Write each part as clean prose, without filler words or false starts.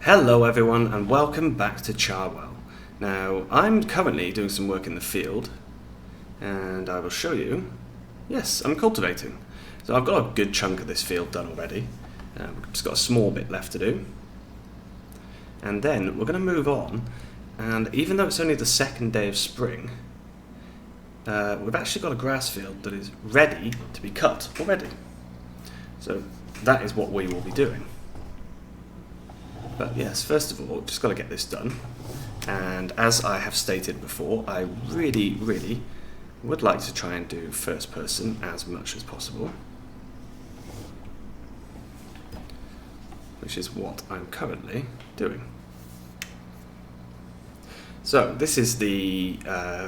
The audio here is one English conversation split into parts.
Hello everyone and welcome back to Charwell. Now I'm currently doing some work in the field and I will show you, yes, I'm cultivating. So I've got a good chunk of this field done already. We've just got a small bit left to do. And then we're going to move on, and even though it's only the second day of spring, we've actually got a grass field that is ready to be cut already. So that is what we will be doing. But yes, first of all, just got to get this done. And as I have stated before, I really would like to try and do first person as much as possible, which is what I'm currently doing. So this is the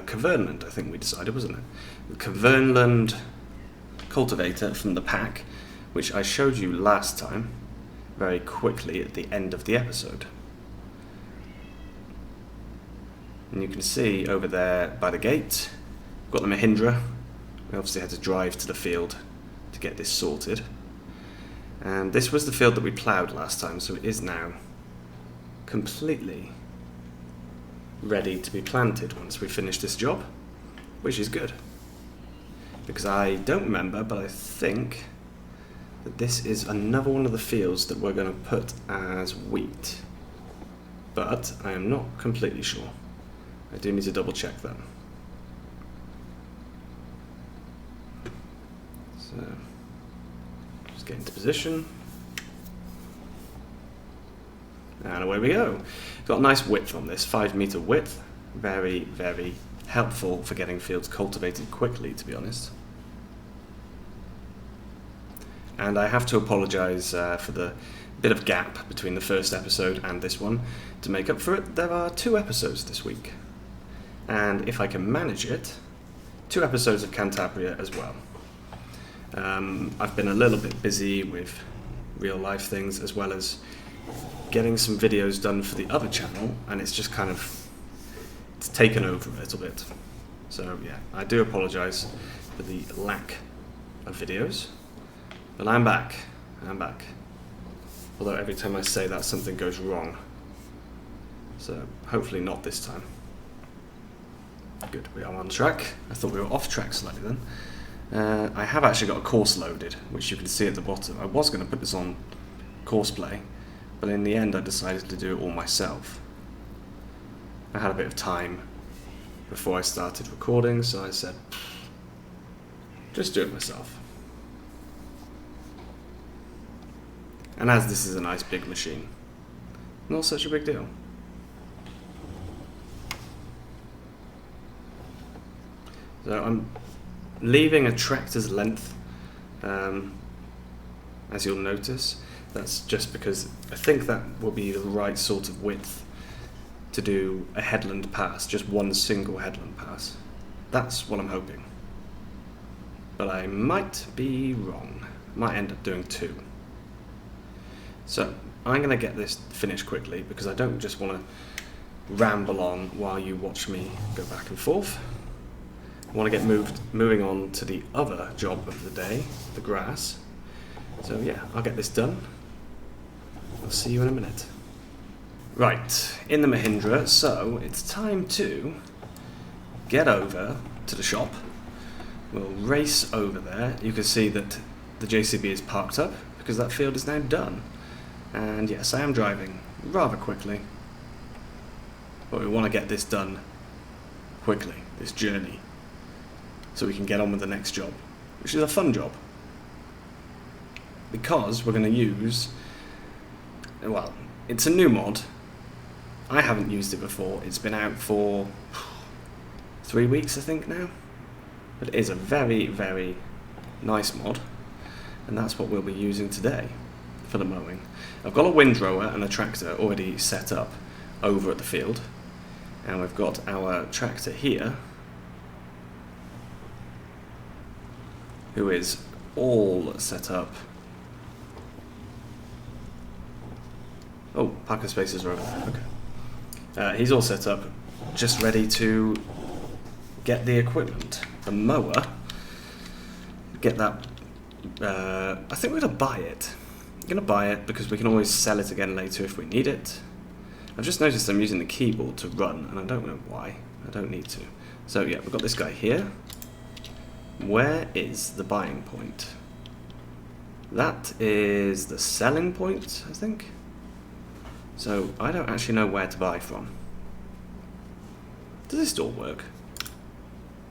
Cavernland, I think we decided, wasn't it? The Cavernland cultivator from the pack, which I showed you last time very quickly at the end of the episode. And you can see over there by the gate, we've got the Mahindra. We obviously had to drive to the field to get this sorted. And this was the field that we ploughed last time, so it is now completely ready to be planted once we finish this job, which is good. Because I don't remember, but I think that this is another one of the fields that we're going to put as wheat. But I am not completely sure. I do need to double check that. So, just get into position. And away we go. Got a nice width on this, 5 meter width. Very helpful for getting fields cultivated quickly, to be honest. And I have to apologise for the bit of gap between the first episode and this one. To make up for it, there are 2 episodes this week. And if I can manage it, 2 episodes of Cantabria as well. I've been a little bit busy with real life things as well as getting some videos done for the other channel, and it's just kind of taken over a little bit. So yeah, I do apologise for the lack of videos. But I'm back. Although every time I say that, something goes wrong. So hopefully not this time. Good, we are on track. I thought we were off track slightly then. I have actually got a course loaded, which you can see at the bottom. I was going to put this on course play, but in the end I decided to do it all myself. I had a bit of time before I started recording, so I said, just do it myself. And as this is a nice big machine, not such a big deal. So I'm leaving a tractor's length, as you'll notice. That's just because I think that will be the right sort of width to do a headland pass, just one single headland pass. That's what I'm hoping. But I might be wrong. Might end up doing 2. So I'm going to get this finished quickly because I don't just want to ramble on while you watch me go back and forth. I want to get moving on to the other job of the day, the grass. So yeah, I'll get this done. I'll see you in a minute. Right, in the Mahindra, so it's time to get over to the shop. We'll race over there. You can see that the JCB is parked up because that field is now done. And yes, I am driving rather quickly, but we want to get this done quickly, this journey, so we can get on with the next job, which is a fun job. Because we're going to use, well, it's a new mod. I haven't used it before. It's been out for 3 weeks, I think, now. But it is a very nice mod, and that's what we'll be using today for the mowing. I've got a windrower and a tractor already set up over at the field, and we've got our tractor here, who is all set up. Oh, parking spaces are over there, okay. He's all set up, just ready to get the equipment. The mower, get that, I think we're going to buy it. I'm going to buy it because we can always sell it again later if we need it. I've just noticed I'm using the keyboard to run, and I don't know why. I don't need to. So yeah, we've got this guy here. Where is the buying point? That is the selling point, I think. So I don't actually know where to buy from. Does this door work?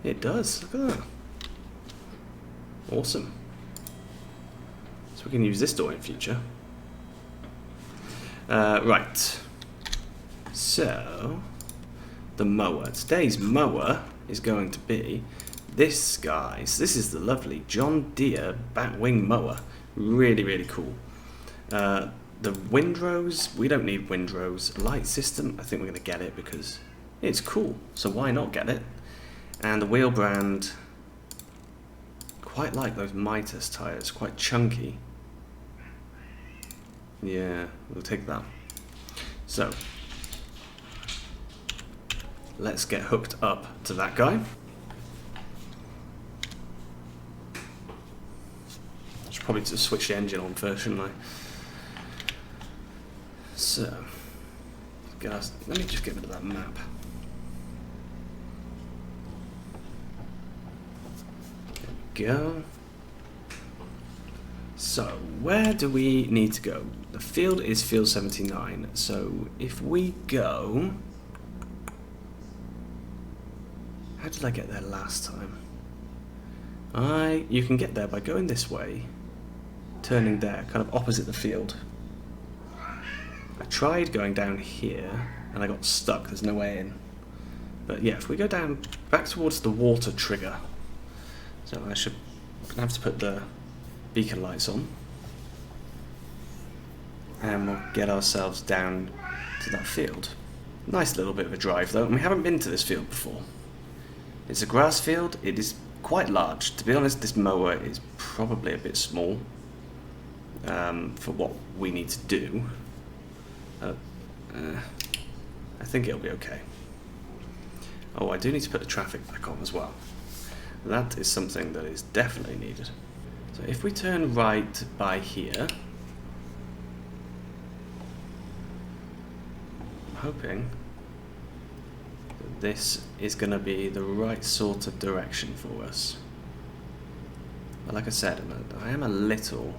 It does. Look at that. Awesome. So we can use this door in future. Right. So the mower. Today's mower is going to be this guy. So this is the lovely John Deere Batwing mower. Really, really cool. The windrows, we don't need windrows. Light system, I think we're going to get it because it's cool. So why not get it? And the wheel brand, quite like those Mitas tyres, quite chunky. Yeah, we'll take that. So let's get hooked up to that guy. Should probably just switch the engine on first, shouldn't I? So, guys, let me just get rid of that map. There we go. So, where do we need to go? The field is field 79. So, if we go... How did I get there last time? You can get there by going this way, turning there, kind of opposite the field. I tried going down here, and I got stuck. There's no way in. But yeah, if we go down back towards the water trigger, so I should have to put the beacon lights on, and we'll get ourselves down to that field. Nice little bit of a drive though, and we haven't been to this field before. It's a grass field. It is quite large. To be honest, this mower is probably a bit small for what we need to do. I think it'll be okay. Oh, I do need to put the traffic back on as well. That is something that is definitely needed. So if we turn right by here, I'm hoping that this is going to be the right sort of direction for us. But like I said, I am a little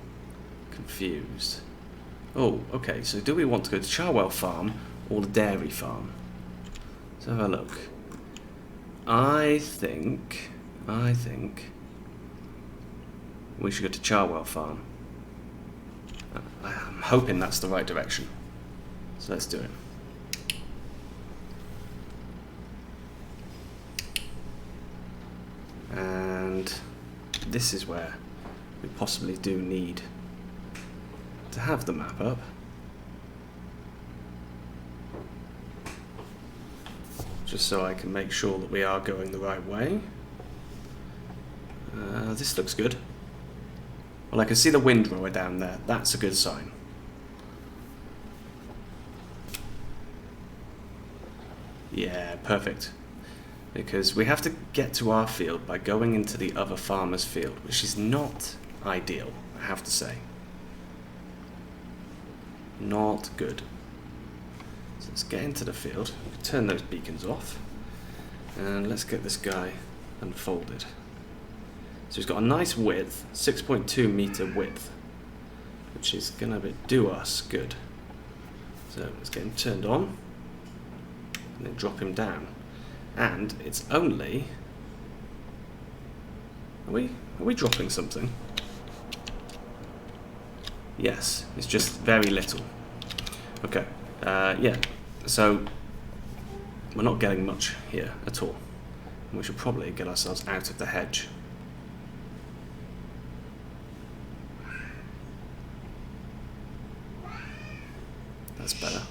confused. Oh, okay, so do we want to go to Charwell Farm or the dairy farm? Let's have a look. I think we should go to Charwell Farm. I'm hoping that's the right direction. So let's do it. And this is where we possibly do need to have the map up. Just so I can make sure that we are going the right way. This looks good. Well, I can see the windrower down there. That's a good sign. Yeah, perfect. Because we have to get to our field by going into the other farmer's field, which is not ideal, I have to say. Not good. So let's get into the field, turn those beacons off, and let's get this guy unfolded. So he's got a nice width, 6.2 meter width, which is going to do us good. So let's get him turned on, and then drop him down. And it's only... Are we dropping something? Yes, it's just very little. Okay, yeah, so we're not getting much here at all. We should probably get ourselves out of the hedge. That's better.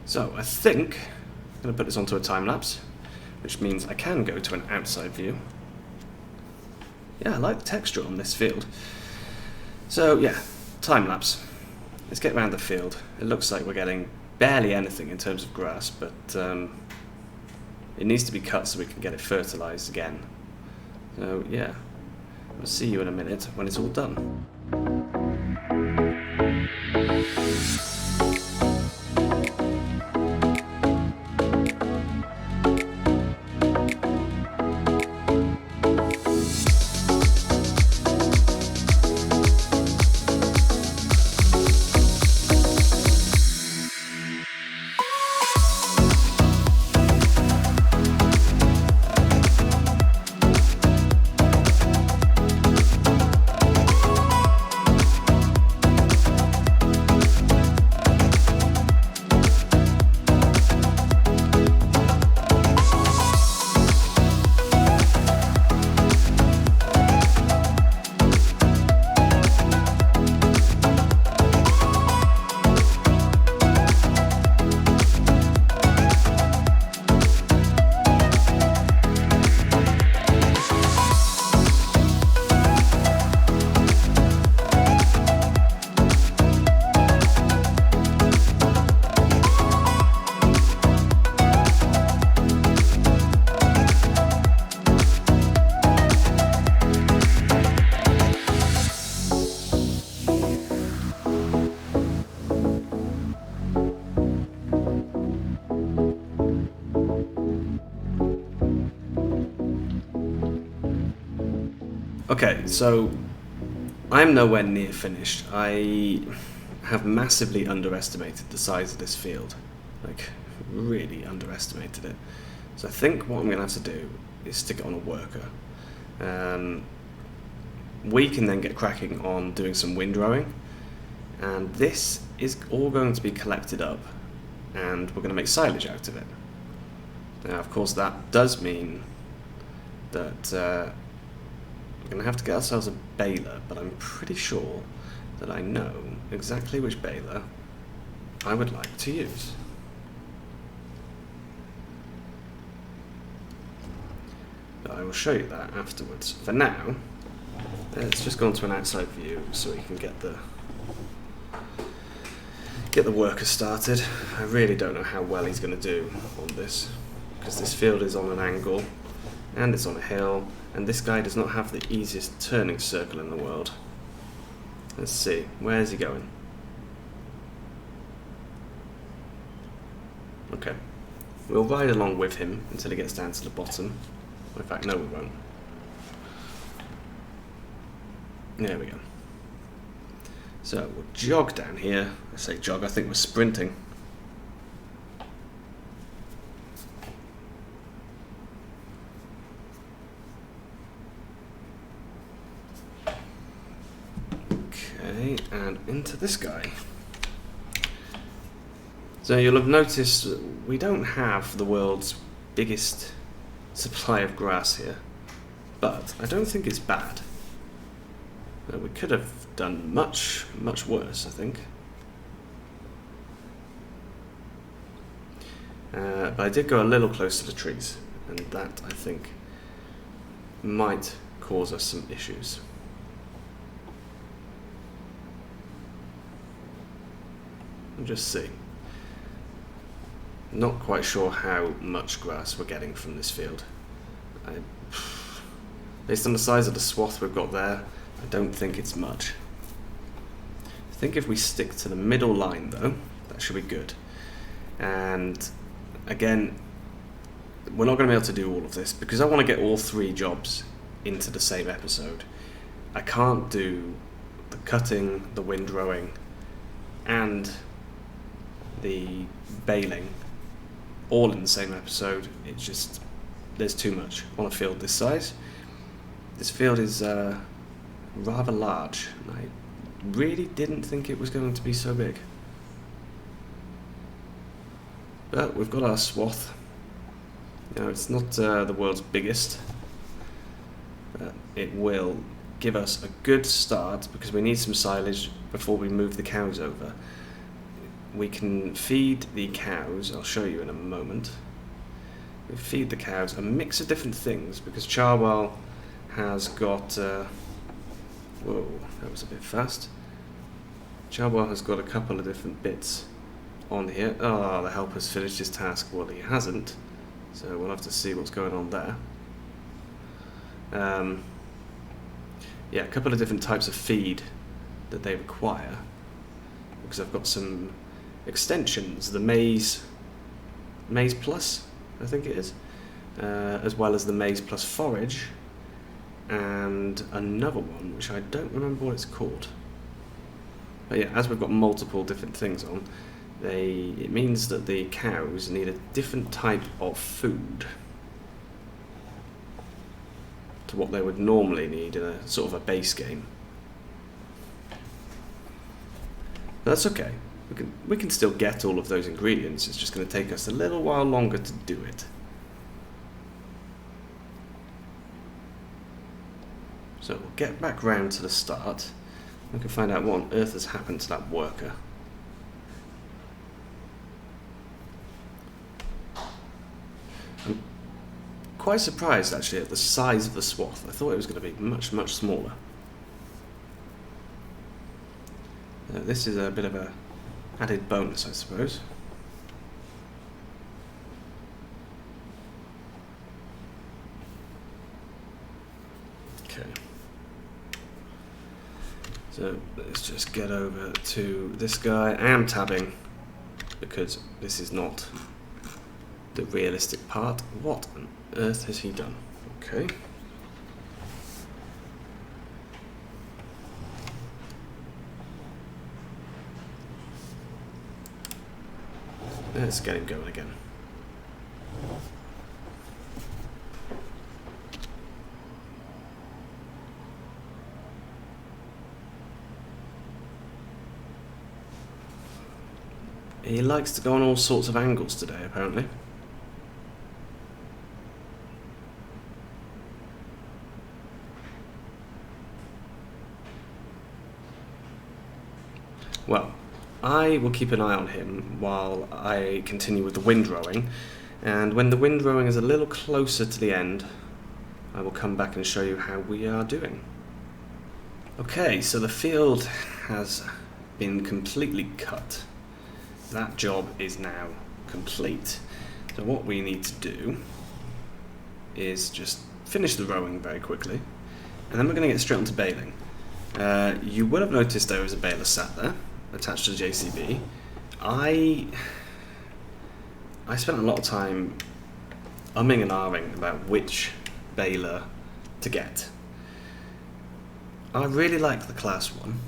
So I think I'm going to put this onto a time lapse, which means I can go to an outside view. Yeah, I like the texture on this field. So yeah, time lapse. Let's get around the field. It looks like we're getting barely anything in terms of grass, but it needs to be cut so we can get it fertilised again. So yeah, I'll see you in a minute when it's all done. Okay, so I'm nowhere near finished. I have massively underestimated the size of this field. Like, really underestimated it. So I think what I'm going to have to do is stick it on a worker. We can then get cracking on doing some windrowing. And this is all going to be collected up, and we're going to make silage out of it. Now, of course, that does mean that we're going to have to get ourselves a baler, but I'm pretty sure that I know exactly which baler I would like to use. But I will show you that afterwards. For now, let's just go onto an outside view so we can get the worker started. I really don't know how well he's going to do on this, because this field is on an angle and it's on a hill, and this guy does not have the easiest turning circle in the world. Let's see, where's he going? Okay, we'll ride along with him until he gets down to the bottom. In fact, no, we won't. There we go. So we'll jog down here. I say jog, I think we're sprinting. Okay, and into this guy. So you'll have noticed we don't have the world's biggest supply of grass here, but I don't think it's bad. We could have done much worse, I think. But I did go a little close to the trees, and that, I think, might cause us some issues. We'll just see. Not quite sure how much grass we're getting from this field. Based on the size of the swath we've got there, I don't think it's much. I think if we stick to the middle line though, that should be good. And again, we're not going to be able to do all of this because I want to get all three jobs into the same episode. I can't do the cutting, the windrowing, and the baling all in the same episode. It's just, there's too much on a field this size. This field is rather large, and I really didn't think it was going to be so big. But we've got our swath. You know, it's not the world's biggest, but it will give us a good start because we need some silage before we move the cows over. We can feed the cows, I'll show you in a moment. We feed the cows a mix of different things because Charwell has got whoa, that was a bit fast. Charwell has got a couple of different bits on here. Oh, the helper's finished his task. Well, he hasn't. So we'll have to see what's going on there. Yeah, a couple of different types of feed that they require, because I've got some extensions, the Maize Plus, I think it is, as well as the Maize Plus Forage, and another one which I don't remember what it's called. But yeah, as we've got multiple different things on, it means that the cows need a different type of food to what they would normally need in a sort of a base game. But that's okay. We can still get all of those ingredients. It's just going to take us a little while longer to do it. So we'll get back round to the start. We can find out what on earth has happened to that worker. I'm quite surprised actually at the size of the swath. I thought it was going to be much, much smaller. This is a bit of a added bonus, I suppose. Okay. So let's just get over to this guy. I am tabbing because this is not the realistic part. What on earth has he done? Okay. Let's get him going again. He likes to go on all sorts of angles today, apparently. Well, I will keep an eye on him while I continue with the windrowing, and when the windrowing is a little closer to the end, I will come back and show you how we are doing. Okay, so the field has been completely cut. That job is now complete. So what we need to do is just finish the rowing very quickly, and then we're going to get straight onto baling. You would have noticed there was a baler sat there, attached to the JCB. I spent a lot of time umming and ahhing about which baler to get. I really like the class one.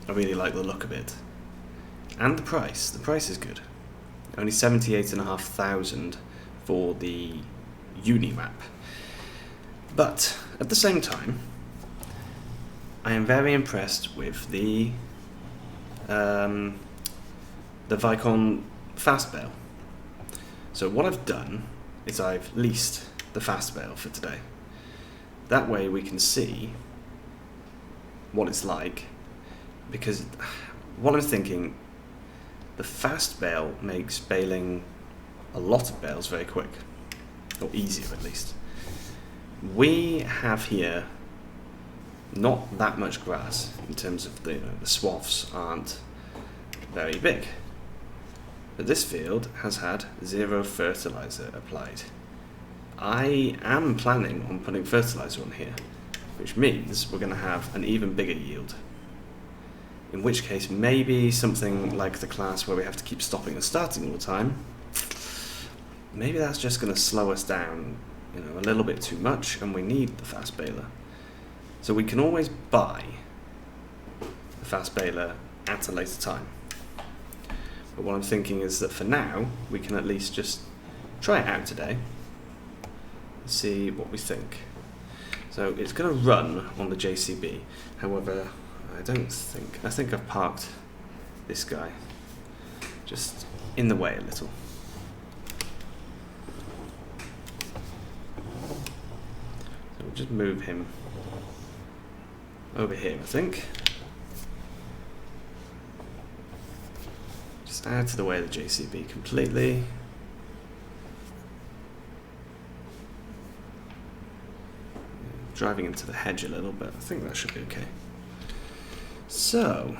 I really like the look of it. And the price. The price is good. Only 78,500 for the uni wrap. But at the same time, I am very impressed with the Vicon Fastbaler. So what I've done is I've leased the Fastbaler for today. That way we can see what it's like, because what I'm thinking, the fast bale makes baling a lot of bales very quick, or easier at least. We have here not that much grass in terms of the swaths aren't very big, but this field has had 0 fertilizer applied. I am planning on putting fertilizer on here, which means we're going to have an even bigger yield. In which case, maybe something like the class where we have to keep stopping and starting all the time, maybe that's just going to slow us down, a little bit too much, and we need the fast baler. So we can always buy the fast baler at a later time. But what I'm thinking is that for now, we can at least just try it out today and see what we think. So it's going to run on the JCB. However, I think I've parked this guy just in the way a little. So we'll just move him over here, I think. Just add to the way of the JCB completely. Driving into the hedge a little, but I think that should be okay. So,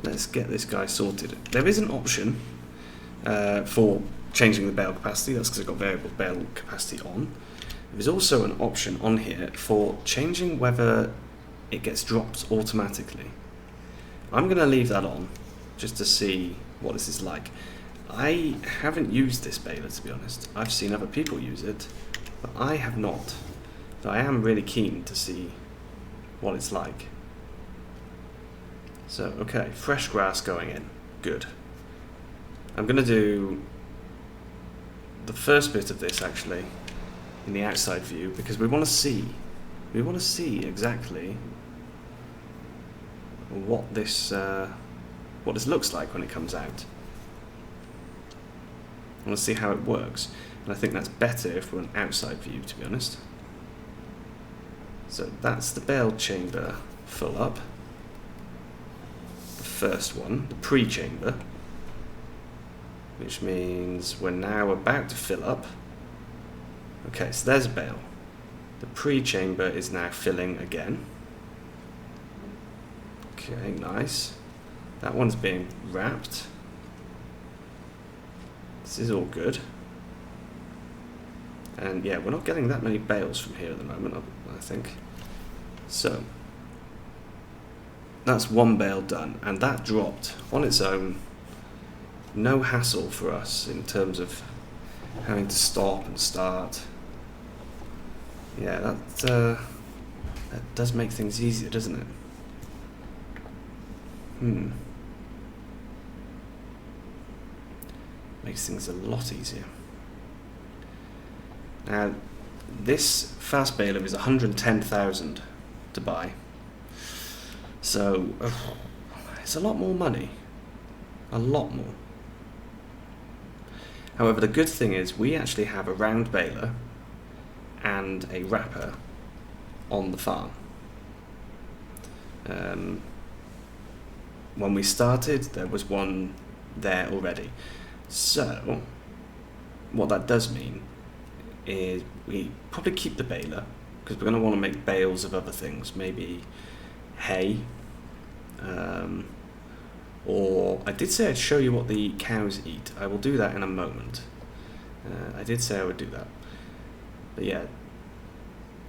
let's get this guy sorted. There is an option for changing the bale capacity. That's because I've got variable bale capacity on. There's also an option on here for changing whether it gets dropped automatically. I'm going to leave that on just to see what this is like. I haven't used this baler, to be honest. I've seen other people use it, but I have not. So I am really keen to see what it's like. So, okay, fresh grass going in. Good. I'm going to do the first bit of this, actually, in the outside view, because we want to see exactly what this looks like when it comes out. I want to see how it works, and I think that's better if we're an outside view, to be honest. So that's the bale chamber full up. The first one, the pre-chamber, which means we're now about to fill up. Okay, so there's a bale. The pre-chamber is now filling again. Okay, nice. That one's being wrapped. This is all good. And yeah, we're not getting that many bales from here at the moment, I think. So, that's one bale done, and that dropped on its own. No hassle for us in terms of having to stop and start. Yeah, that does make things easier, doesn't it? Makes things a lot easier. Now, this Fastbaler is 110,000 to buy, so it's a lot more money, a lot more. However, the good thing is we actually have a round baler and a wrapper on the farm. When we started, there was one there already. So, what that does mean is we probably keep the baler, because we're going to want to make bales of other things, maybe hay, or I did say I'd show you what the cows eat. I will do that in a moment. I did say I would do that. But yeah,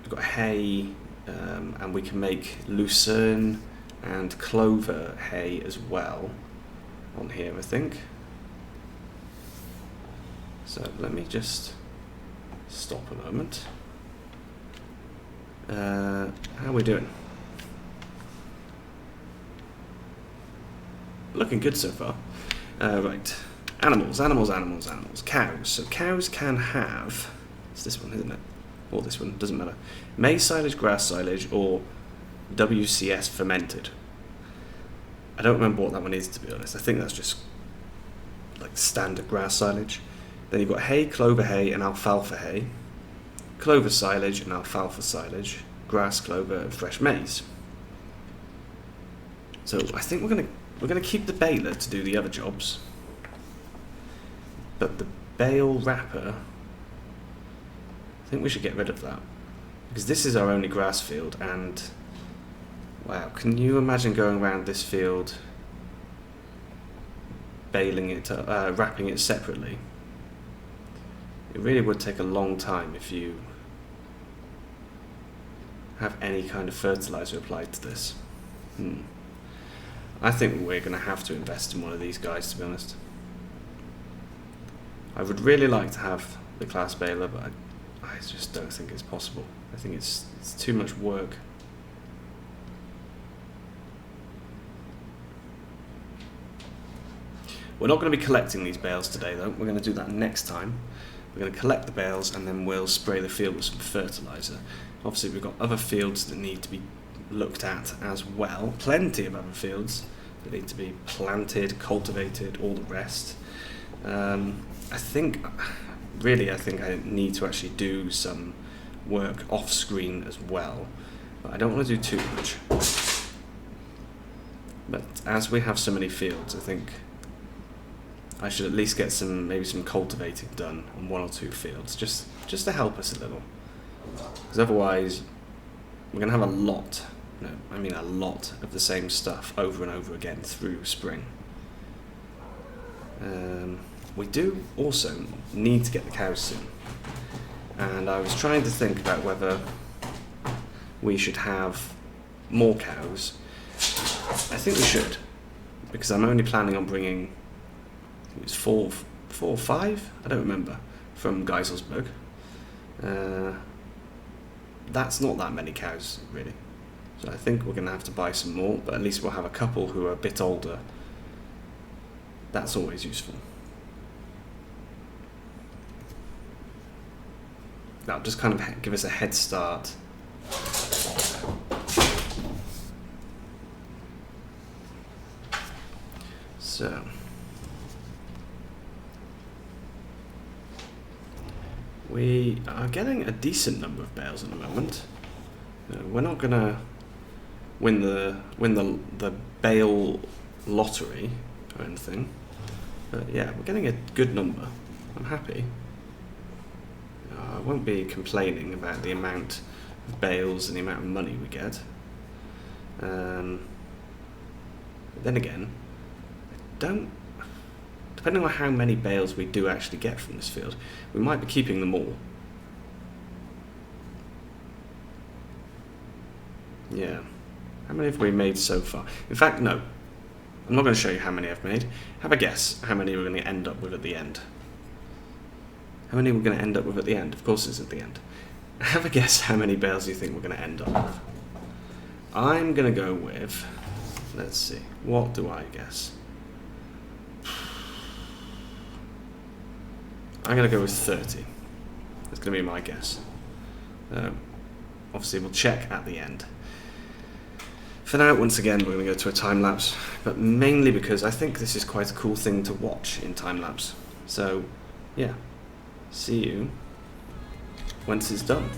we've got hay, and we can make lucerne and clover hay as well on here, I think. So let me just stop a moment. How are we doing? Looking good so far. Right. Animals. Cows. So cows can have... It's this one, isn't it? Or this one, doesn't matter. Maize silage, grass silage, or WCS fermented. I don't remember what that one is, to be honest. I think that's just like standard grass silage. Then you've got hay, clover hay, and alfalfa hay. Clover silage and alfalfa silage. Grass, clover, and fresh maize. So I think we're gonna keep the baler to do the other jobs. But the bale wrapper, I think we should get rid of that, because this is our only grass field, and wow, can you imagine going around this field baling it, wrapping it separately? It really would take a long time if you have any kind of fertilizer applied to this. I think we're going to have to invest in one of these guys, to be honest. I would really like to have the class baler, but I just don't think it's possible. I think it's too much work. We're not going to be collecting these bales today, though. We're going to do that next time. We're going to collect the bales and then we'll spray the field with some fertilizer. Obviously, we've got other fields that need to be looked at as well. Plenty of other fields that need to be planted, cultivated, all the rest. I think I need to actually do some work off screen as well, but I don't want to do too much. But as we have so many fields, I think I should at least get maybe some cultivating done on one or two fields, just to help us a little. Because otherwise, we're going to have a lot of the same stuff over and over again through spring. we do also need to get the cows soon. And I was trying to think about whether we should have more cows. I think we should, because I'm only planning on bringing, it was four or five, I don't remember, from Geiselsberg. That's not that many cows, really. So I think we're going to have to buy some more, but at least we'll have a couple who are a bit older. That's always useful. That'll just kind of give us a head start. So, we are getting a decent number of bales at the moment. We're not gonna win the bale lottery or anything, but yeah, we're getting a good number. I'm happy. I won't be complaining about the amount of bales and the amount of money we get. But then again, depending on how many bales we do actually get from this field, we might be keeping them all. Yeah. How many have we made so far? In fact, no. I'm not going to show you how many I've made. Have a guess how many we're going to end up with at the end. How many we're going to end up with at the end? Of course it's at the end. Have a guess how many bales you think we're going to end up with. I'm going to go with... Let's see. What do I guess? I'm going to go with 30. That's going to be my guess. Obviously, we'll check at the end. For now, once again, we're going to go to a time-lapse, but mainly because I think this is quite a cool thing to watch in time-lapse. So, yeah. See you once it's done.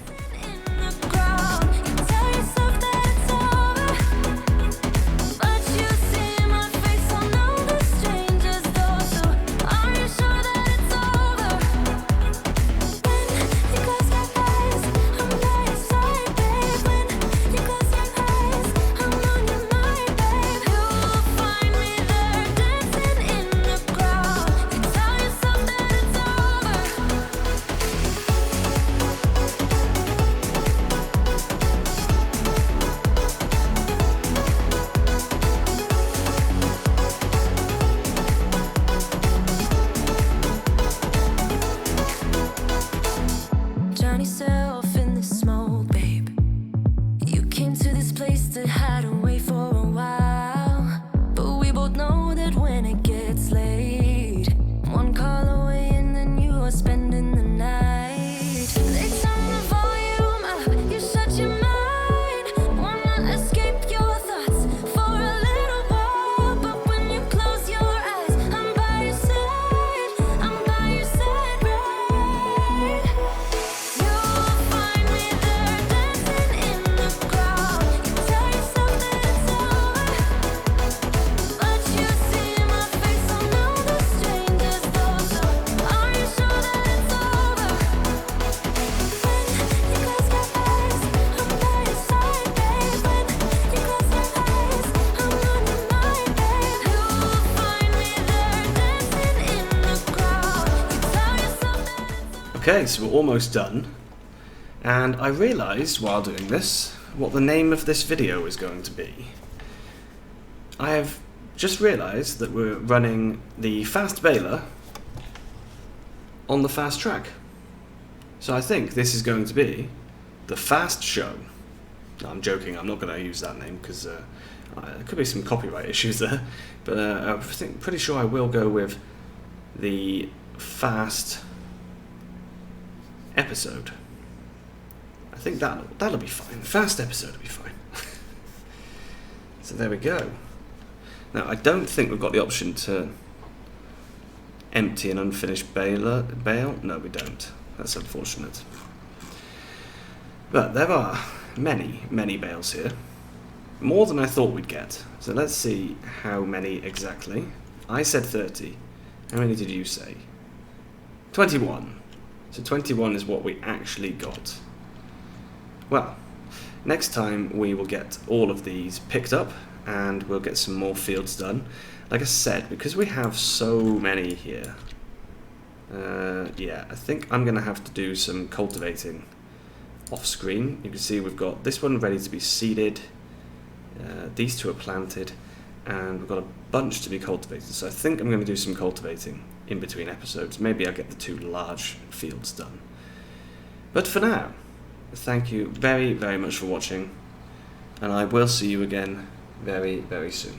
Okay, so we're almost done, and I realised while doing this what the name of this video is going to be. I have just realised that we're running the Fastbaler on the fast track. So I think this is going to be the Fast Show. No, I'm joking, I'm not going to use that name because there could be some copyright issues there, but I think pretty sure I will go with the Fast Episode. I think that'll be fine. The Fast Episode will be fine. So there we go. Now I don't think we've got the option to empty an unfinished bale. No, we don't. That's unfortunate. But there are many bales here. More than I thought we'd get. So let's see how many exactly. I said 30. How many did you say? 21. So 21 is what we actually got. Well, next time we will get all of these picked up and we'll get some more fields done. Like I said, because we have so many here, Yeah, I think I'm going to have to do some cultivating off screen. You can see we've got this one ready to be seeded, these two are planted, and we've got a bunch to be cultivated. So I think I'm going to do some cultivating in between episodes. Maybe I'll get the 2 large fields done. But for now, thank you very, very much for watching, and I will see you again very, very soon.